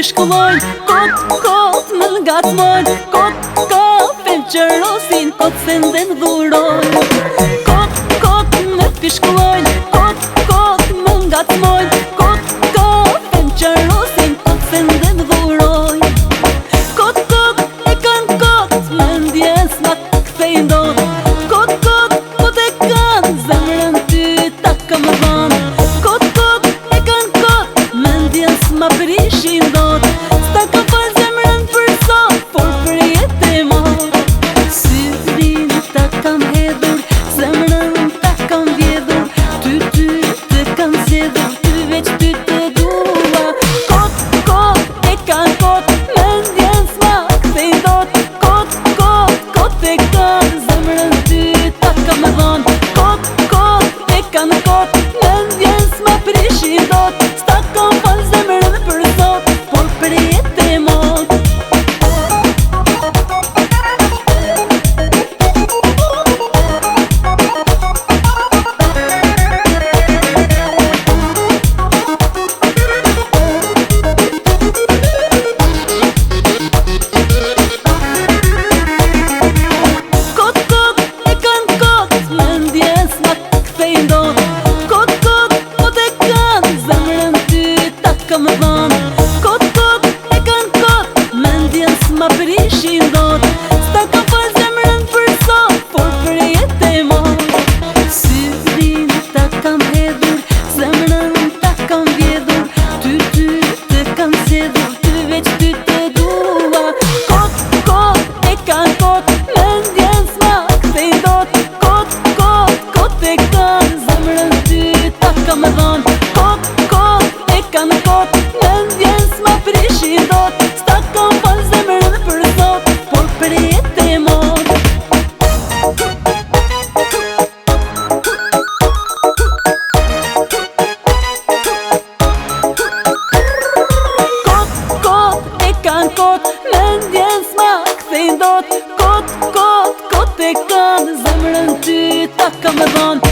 Shkullojnë, kot më ngacmojnë, kot felqerosin, kot se ndem dhurojnë. Kot më fishkullojnë, kot më ngacmojnë, kot felqerosin, kot se ndem dhurojnë. Kot e kanë kot, më ndjen s'ma kthejnë dot. Kot e kanë, zemrën ty ta kam dhënë. Kot e kanë kot, më ndjen s'ma prishin dot. Ma prishin dot, s'ta ka fal zemrën për sot, por për jetë e mot. Syrin ta kam hedhur, zemrën ta kam vjedhur, ty të kam zjedhur, ty veç ty të dua. Kot e kan kot, më ndjen s'ma kthejnë dot. Kot e kan, zemrën ty ta kam dhënë. Kot e kan kot, më ndjen s'ma prishin dot, s'ta kam fal zemrën për sot, por për jetë e mot. Kot e kan kot, më ndjen s'ma kthejnë dot. Kot e kan, zemrën ty ta kam dhënë.